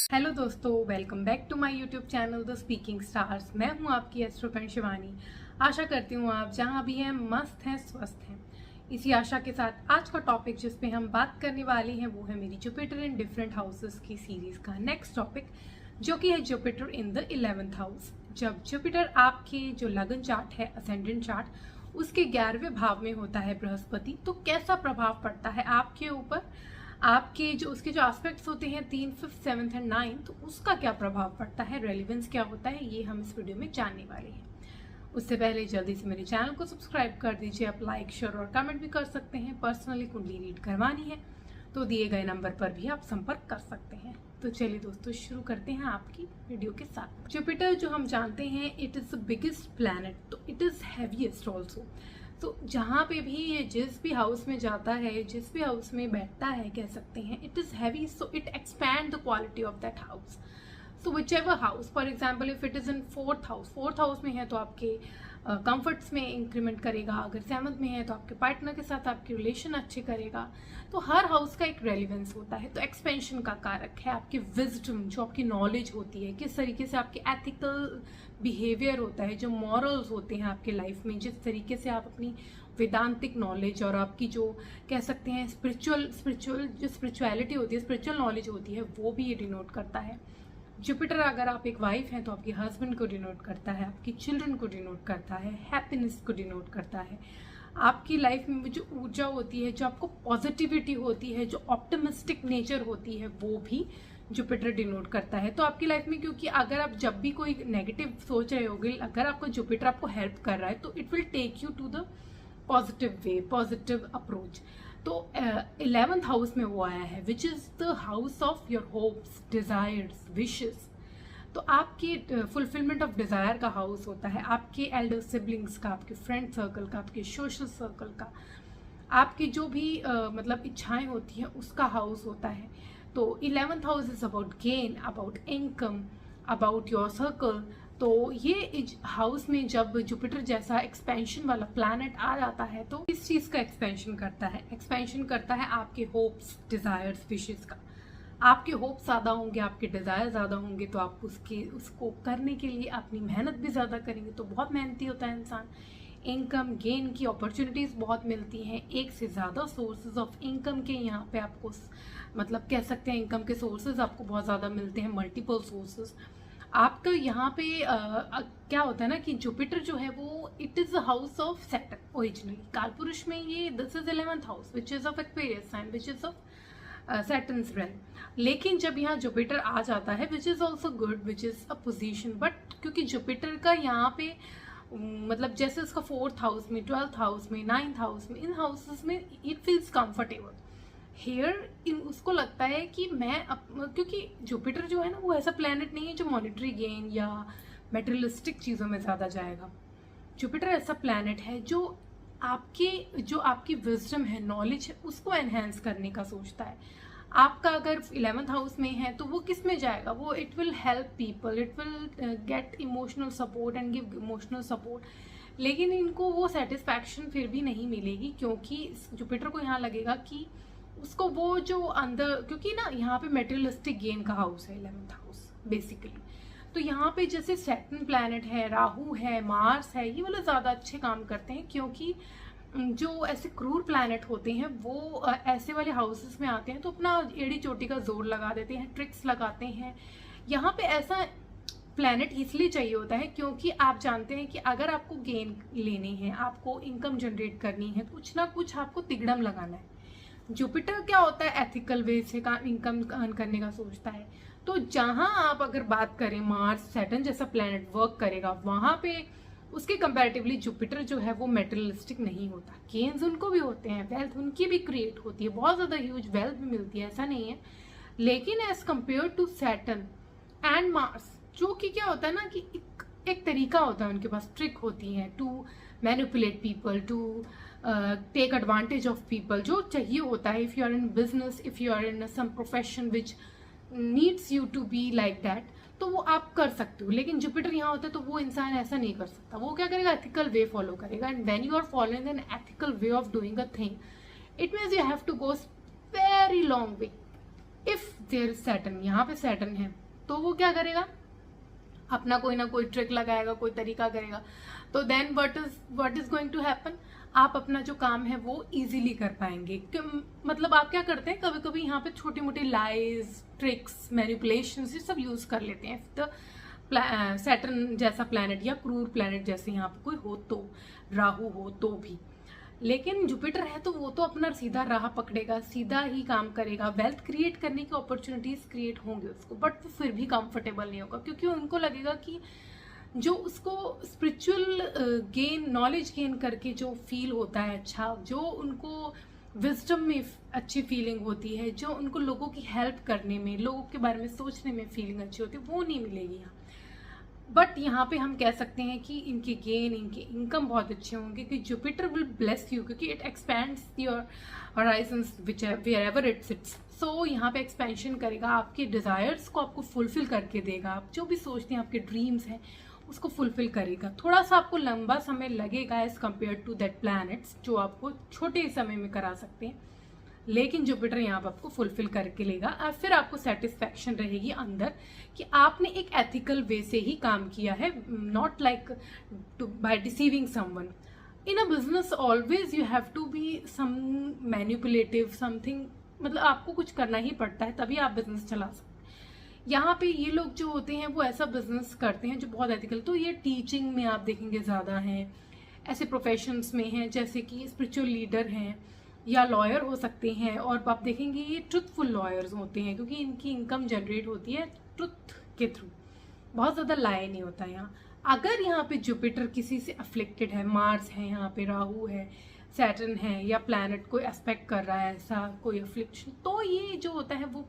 Hello दोस्तों, welcome back to my YouTube channel The Speaking Stars. मैं हूं आपकी एस्ट्रोकर्ण शिवानी। आशा करती हूं आप जहां भी हैं मस्त हैं, स्वस्थ हैं। इसी आशा के साथ आज का टॉपिक जिस पे हम बात करने वाले हैं वो है मेरी जुपिटर इन डिफरेंट हाउसेस की सीरीज का नेक्स्ट टॉपिक, जो कि है Jupiter in the 11th house. जब जुपिटर आपके जो लगन चार्ट है, असेंडेंट चार्ट, उसके 11वें भाव में होता है बृहस्पति, तो कैसा प्रभाव पड़ता है आपके ऊपर। आपके जो उसके जो एस्पेक्ट्स होते हैं 3, 5, 7 एंड 9, तो उसका क्या प्रभाव पड़ता है, रेलिवेंस क्या होता है, ये हम इस वीडियो में जानने वाले हैं। उससे पहले जल्दी से मेरे चैनल को सब्सक्राइब कर दीजिए। आप लाइक, शेयर और कमेंट भी कर सकते हैं। पर्सनली कुंडली रीड करवानी है तो दिए गए नंबर पर भी आप संपर्क कर सकते हैं। तो चलिए दोस्तों, शुरू करते हैं आपकी वीडियो के साथ। जुपिटर जो हम जानते हैं, it is the biggest planet, तो इट इज हैवीएस्ट ऑल्सो। तो जहाँ पे भी ये जिस भी हाउस में जाता है, जिस भी हाउस में बैठता है, कह सकते हैं it is heavy, so it expand the quality of that house. So which ever house, for example if it is in fourth house में है तो आपके कंफर्ट्स में इंक्रीमेंट करेगा। अगर 7th में है तो आपके पार्टनर के साथ आपके रिलेशन अच्छे करेगा। तो हर हाउस का एक रेलिवेंस होता है। तो एक्सपेंशन का कारक है आपकी विजडम, जो आपकी नॉलेज होती है, किस तरीके से आपके एथिकल बिहेवियर होता है, जो मॉरल्स होते हैं आपके लाइफ में, जिस तरीके से आप अपनी वेदांतिक नॉलेज और आपकी जो कह सकते हैं स्पिरिचुअल जो स्पिरिचुअलिटी होती है, स्पिरिचुअल नॉलेज होती है, वो भी ये डिनोट करता है। जुपिटर अगर आप एक वाइफ हैं तो आपके हस्बैंड को डिनोट करता है, आपकी चिल्ड्रन को डिनोट करता है, हैप्पीनेस को डिनोट करता है। आपकी लाइफ में जो ऊर्जा होती है, जो आपको पॉजिटिविटी होती है, जो ऑप्टिमिस्टिक नेचर होती है, वो भी जुपिटर डिनोट करता है। तो आपकी लाइफ में, क्योंकि अगर आप जब भी कोई नेगेटिव सोच रहे होगे, अगर आपको जुपिटर आपको हेल्प कर रहा है तो it will take you to the positive way, positive approach. तो 11th हाउस में वो आया है, which is the house of your hopes, desires, wishes. तो आपकी फुलफिलमेंट ऑफ डिजायर का हाउस होता है, आपके एल्डर सिबलिंग्स का, आपके फ्रेंड सर्कल का, आपके सोशल सर्कल का, आपकी जो भी मतलब इच्छाएं होती हैं उसका हाउस होता है। तो 11th house is about gain, about income, about your circle. तो ये हाउस में जब जुपिटर जैसा एक्सपेंशन वाला प्लैनेट आ जाता है तो इस चीज का एक्सपेंशन करता है, आपके होप्स, डिजायर्स, विशेस का। आपके होप्स ज्यादा होंगे, आपके डिजायर ज्यादा होंगे, तो आप उसको करने के लिए अपनी मेहनत भी ज्यादा करेंगे। तो बहुत मेहनती होता है इंसान। इनकम गेन की अपॉर्चुनिटीज बहुत मिलती हैं, एक से ज्यादा सोर्सेज ऑफ इनकम के यहाँ पे आपको मतलब कह सकते हैं इनकम के सोर्सेज आपको बहुत ज्यादा मिलते हैं, मल्टीपल सोर्सेज। आपका यहाँ पे क्या होता है ना कि जुपिटर जो है वो it is the house of Saturn. Originally कालपुरुष में ये this is 11th house which is of Aquarius sign, which is of Saturn's realm. लेकिन जब यहाँ जुपिटर आ जाता है, which is also good, which is a position, but क्योंकि जुपिटर का यहाँ पे मतलब जैसे उसका 4th हाउस में, 12th हाउस में, 9th हाउस में, इन हाउसेस में इट फील्स कंफर्टेबल हेयर। उसको लगता है कि क्योंकि जुपिटर जो है ना वो ऐसा प्लैनेट नहीं है जो मॉनिटरी गेन या मेटेरियलिस्टिक चीज़ों में ज़्यादा जाएगा। जुपिटर ऐसा प्लैनेट है जो आपकी विजडम है, नॉलेज है, उसको एनहेंस करने का सोचता है। आपका अगर 11th हाउस में है तो वो किस में जाएगा, वो it will help people, it will get emotional support and give emotional support. लेकिन इनको वो सेटिस्फैक्शन फिर भी नहीं मिलेगी, क्योंकि जुपिटर को यहाँ लगेगा कि उसको वो जो अंदर, क्योंकि ना यहाँ पे मेटेरियलिस्टिक गेन का हाउस है 11th हाउस बेसिकली। तो यहाँ पे जैसे सैटर्न प्लैनेट है, राहु है, मार्स है, ये वाले ज़्यादा अच्छे काम करते हैं, क्योंकि जो ऐसे क्रूर प्लैनेट होते हैं वो ऐसे वाले हाउसेस में आते हैं तो अपना एड़ी चोटी का जोर लगा देते हैं, ट्रिक्स लगाते हैं। यहाँ पे ऐसा प्लैनेट इसलिए चाहिए होता है क्योंकि आप जानते हैं कि अगर आपको गेन लेने हैं, आपको इनकम जनरेट करनी है, कुछ ना कुछ आपको तिगड़म लगाना है। जुपिटर क्या होता है, एथिकल वे से इनकम अर्न करने का सोचता है। तो जहां आप अगर बात करें मार्स, सैटर्न जैसा प्लैनेट वर्क करेगा, वहां पे उसके कंपैरेटिवली जुपिटर जो है वो मेटेरियलिस्टिक नहीं होता। गेन्स उनको भी होते हैं, वेल्थ उनकी भी क्रिएट होती है, बहुत ज्यादा ह्यूज वेल्थ भी मिलती है, ऐसा नहीं है। लेकिन as compare to Saturn and Mars, जो कि क्या होता है ना कि एक तरीका होता है उनके पास, ट्रिक होती है to manipulate people, to take advantage of people, जो चाहिए होता है। If you are in business, if you are in some profession which needs you to be like that, तो वो आप कर सकते हो। लेकिन जुपिटर यहाँ होता है तो वो इंसान ऐसा नहीं कर सकता। वो क्या करेगा, एथिकल वे फॉलो करेगा। And when you are following an ethical way of doing a thing, it means you have to go very long way, if there Saturn, यहाँ पे सैटर्न है तो वो क्या करेगा, अपना कोई ना कोई ट्रिक लगाएगा, कोई तरीका करेगा। तो then what is going to happen, आप अपना जो काम है वो इजीली कर पाएंगे। मतलब आप क्या करते हैं, कभी कभी यहाँ पे छोटी मोटी लाइज, ट्रिक्स, मैनिपुलेशंस ये सब यूज कर लेते हैं। तो सैटर्न जैसा प्लैनेट या क्रूर प्लैनेट जैसे यहाँ पे कोई हो, तो राहु हो तो भी, लेकिन जुपिटर है तो वो तो अपना सीधा राह पकड़ेगा, सीधा ही काम करेगा, वेल्थ क्रिएट करने की अपॉर्चुनिटीज क्रिएट होंगे उसको, बट वो फिर भी कंफर्टेबल नहीं होगा, क्योंकि उनको लगेगा कि जो उसको स्पिरिचुअल गेन, नॉलेज गेन करके जो फील होता है अच्छा, जो उनको विजडम में अच्छी फीलिंग होती है, जो उनको लोगों की हेल्प करने में, लोगों के बारे में सोचने में फीलिंग अच्छी होती है, वो नहीं मिलेगी यहाँ। बट यहाँ पे हम कह सकते हैं कि इनके गेन, इनके इनकम बहुत अच्छे होंगे, कि जुपिटर विल ब्लेस यू, क्योंकि it expands your horizons wherever it sits. So यहाँ पे एक्सपेंशन करेगा, आपके डिजायर्स को आपको फुलफिल करके देगा, आप जो भी सोचते हैं, आपके ड्रीम्स हैं उसको फुलफिल करेगा। थोड़ा सा आपको लंबा समय लगेगा as compare to that planets जो आपको छोटे समय में करा सकते हैं, लेकिन जुपिटर यहाँ पर आपको फुलफिल करके लेगा। और फिर आपको सेटिस्फैक्शन रहेगी अंदर कि आपने एक एथिकल वे से ही काम किया है, not like by deceiving someone. In a business always you have to be some manipulative something, मतलब आपको कुछ करना ही पड़ता है तभी आप बिजनेस चला सकते हैं। यहाँ पे ये लोग जो होते हैं वो ऐसा बिजनेस करते हैं जो बहुत एथिकल, तो ये टीचिंग में आप देखेंगे ज़्यादा हैं, ऐसे प्रोफेशंस में हैं जैसे कि स्पिरिचुअल लीडर हैं या लॉयर हो सकते हैं, और आप देखेंगे ये ट्रुथफुल लॉयर्स होते हैं, क्योंकि इनकी इनकम जनरेट होती है ट्रुथ के थ्रू, बहुत ज़्यादा लाए नहीं होता है यहाँ। अगर यहाँ पे जुपिटर किसी से अफ्लिक्टेड है, मार्स है, यहाँ पे राहु है, सैटर्न है, या प्लैनेट कोई एस्पेक्ट कर रहा है ऐसा कोई अफ्लिक्शन, तो ये जो होता है वो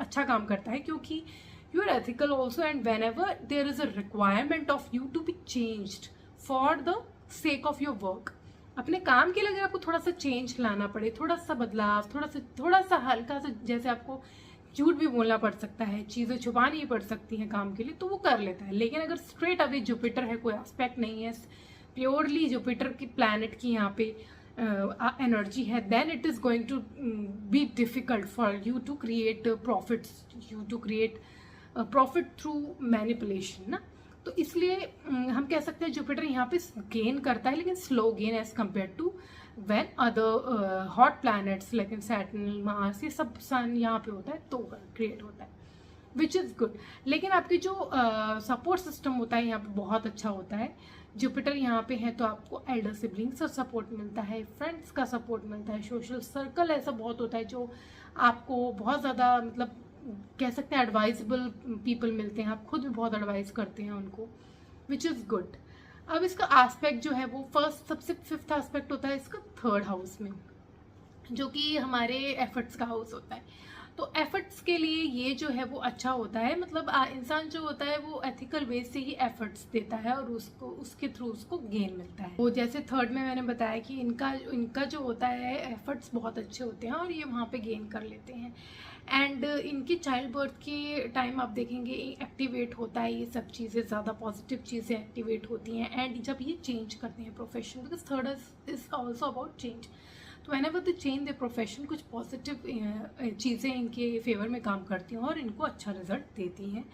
अच्छा काम करता है, क्योंकि you are ethical also, and whenever there is a requirement of you to be changed for the sake of your work, अपने काम के लिए अगर आपको थोड़ा सा चेंज लाना पड़े, थोड़ा सा बदलाव, थोड़ा सा हल्का सा, जैसे आपको झूठ भी बोलना पड़ सकता है, चीज़ें छुपानी पड़ सकती हैं काम के लिए, तो वो कर लेता है। लेकिन अगर स्ट्रेट अवे जुपिटर है, कोई एस्पेक्ट नहीं है, प्योरली जुपिटर की प्लैनेट की यहाँ पे एनर्जी है, then it is going to be difficult for you to create profits, you to create profit through manipulation ना। तो इसलिए हम कह सकते हैं जुपिटर यहाँ पे गेन करता है, लेकिन slow gain as compare to when other hot planets like Saturn, Mars, ये सब सन यहाँ पे होता है तो क्रिएट होता है, विच इज़ गुड। लेकिन आपकी जो सपोर्ट सिस्टम होता है यहाँ पे बहुत अच्छा होता है। जुपिटर यहाँ पे है तो आपको एल्डर सिबलिंग्स का सपोर्ट मिलता है, फ्रेंड्स का सपोर्ट मिलता है, सोशल सर्कल ऐसा बहुत होता है जो आपको बहुत ज़्यादा, मतलब कह सकते हैं एडवाइजेबल पीपल मिलते हैं, आप खुद भी बहुत एडवाइस करते हैं उनको, विच इज़ गुड। अब इसका एस्पेक्ट जो है वो फर्स्ट, सबसे फिफ्थ एस्पेक्ट होता है इसका थर्ड हाउस में, जो कि हमारे एफर्ट्स का हाउस होता है। तो एफर्ट्स के लिए ये जो है वो अच्छा होता है, मतलब इंसान जो होता है वो एथिकल वे से ही एफर्ट्स देता है और उसको उसके थ्रू उसको गेन मिलता है। वो जैसे थर्ड में मैंने बताया कि इनका जो होता है एफर्ट्स बहुत अच्छे होते हैं और ये वहाँ पे गेन कर लेते हैं। एंड इनकी चाइल्ड बर्थ के टाइम आप देखेंगे एक्टिवेट होता है, ये सब चीज़ें ज़्यादा पॉजिटिव चीज़ें एक्टिवेट होती हैं। एंड जब ये चेंज करते हैं profession, because third is also about change, तो whenever they change the profession, कुछ पॉजिटिव चीज़ें इनके फेवर में काम करती हैं और इनको अच्छा रिजल्ट देती हैं।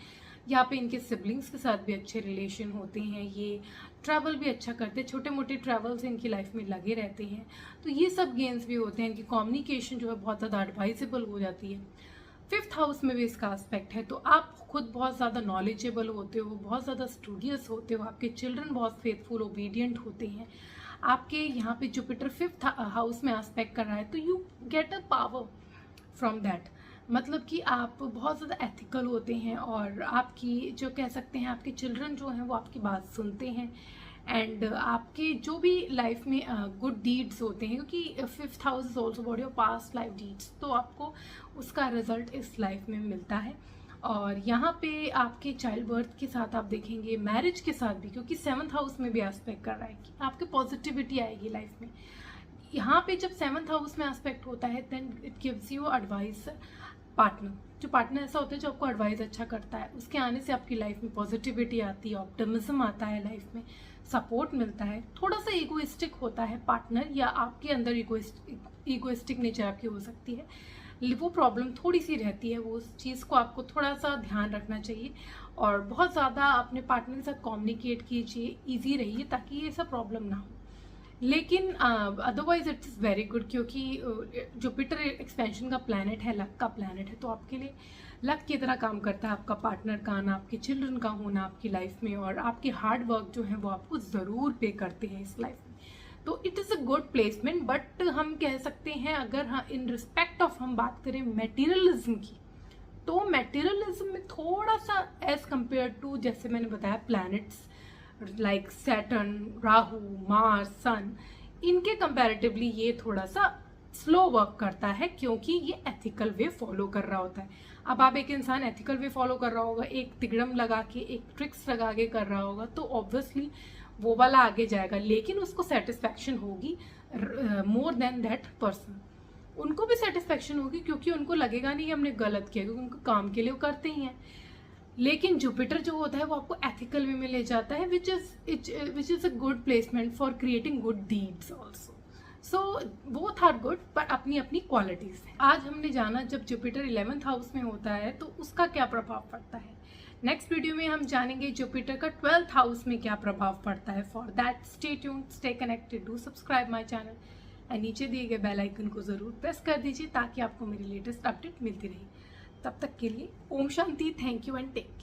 यहाँ पे इनके सिबलिंग्स के साथ भी अच्छे रिलेशन होते हैं, ये ट्रैवल भी अच्छा करते हैं, छोटे मोटे ट्रैवल्स इनकी लाइफ में लगे रहते हैं, तो ये सब गेन्स भी होते हैं। इनकी कम्युनिकेशन जो है बहुत ज़्यादा एडवाइजेबल हो जाती है। फिफ्थ हाउस में भी इसका एस्पेक्ट है, तो आप खुद बहुत ज़्यादा नॉलेजेबल होते हो, बहुत ज़्यादा स्टूडियस होते हो, आपके चिल्ड्रन बहुत फेथफुल ओबीडियंट होते हैं। आपके यहाँ पे जुपिटर फिफ्थ हाउस में एस्पेक्ट कर रहा है, तो you get a power from that, मतलब कि आप बहुत ज़्यादा एथिकल होते हैं और आपकी जो कह सकते हैं आपके चिल्ड्रन जो हैं वो आपकी बात सुनते हैं। एंड आपके जो भी लाइफ में गुड डीड्स होते हैं, क्योंकि fifth house is also about your past life deeds, तो आपको उसका रिजल्ट इस लाइफ में मिलता है। और यहाँ पे आपके चाइल्ड बर्थ के साथ आप देखेंगे मैरिज के साथ भी, क्योंकि सेवन्थ हाउस में भी एस्पेक्ट कर रहा है कि आपके पॉजिटिविटी आएगी लाइफ में। यहाँ पे जब सेवन्थ हाउस में एस्पेक्ट होता है then it gives you advice. Partner, जो पार्टनर ऐसा होता है जो आपको एडवाइस अच्छा करता है, उसके आने से आपकी लाइफ में पॉजिटिविटी आती है, ऑप्टिमिज्म आता है लाइफ में, सपोर्ट मिलता है। थोड़ा सा ईगोइस्टिक होता है पार्टनर, या आपके अंदर ईगोइस्टिक नेचर आपकी हो सकती है, वो प्रॉब्लम थोड़ी सी रहती है, वो उस चीज़ को आपको थोड़ा सा ध्यान रखना चाहिए और बहुत ज़्यादा अपने पार्टनर के साथ कम्युनिकेट कीजिए, ईजी रहिए ताकि ये सब प्रॉब्लम ना हो। लेकिन otherwise it is very good, क्योंकि जुपिटर एक्सपेंशन का प्लैनेट है, लक का प्लैनेट है, तो आपके लिए लक की तरह काम करता है आपका पार्टनर का आना, आपके चिल्ड्रन का होना आपकी लाइफ में, और आपके हार्ड वर्क जो है वो आपको ज़रूर पे करते हैं इस लाइफ में। तो it is a good placement, but हम कह सकते हैं अगर हाँ इन रिस्पेक्ट ऑफ हम बात करें मटेरियलिज्म की, तो मटेरियलिज्म में थोड़ा सा एज कम्पेयर टू जैसे मैंने बताया planets like Saturn, Rahu, Mars, sun, इनके कंपैरेटिवली ये थोड़ा सा स्लो वर्क करता है, क्योंकि ये एथिकल वे फॉलो कर रहा होता है। अब आप एक इंसान एथिकल वे फॉलो कर रहा होगा, एक तिगड़म लगा के, एक ट्रिक्स लगा के कर रहा होगा, तो ऑब्वियसली वो वाला आगे जाएगा, लेकिन उसको सेटिस्फैक्शन होगी मोर देन दैट पर्सन। उनको भी सेटिस्फैक्शन होगी क्योंकि उनको लगेगा नहीं कि हमने गलत किया, क्योंकि उनको काम के लिए वो करते ही हैं। लेकिन जुपिटर जो होता है वो आपको एथिकल वे में ले जाता है, which is a good placement for creating good deeds also. So both are good, पर अपनी अपनी क्वालिटीज हैं। आज हमने जाना जब जुपिटर 11th हाउस में होता है तो उसका क्या प्रभाव पड़ता है। नेक्स्ट वीडियो में हम जानेंगे जुपिटर का 12th हाउस में क्या प्रभाव पड़ता है। For that stay tuned, stay connected, do subscribe my channel and नीचे दिए गए बेल आइकन को जरूर प्रेस कर दीजिए ताकि आपको मेरी लेटेस्ट अपडेट मिलती रहे। तब तक के लिए ओम शांति, thank you and take care.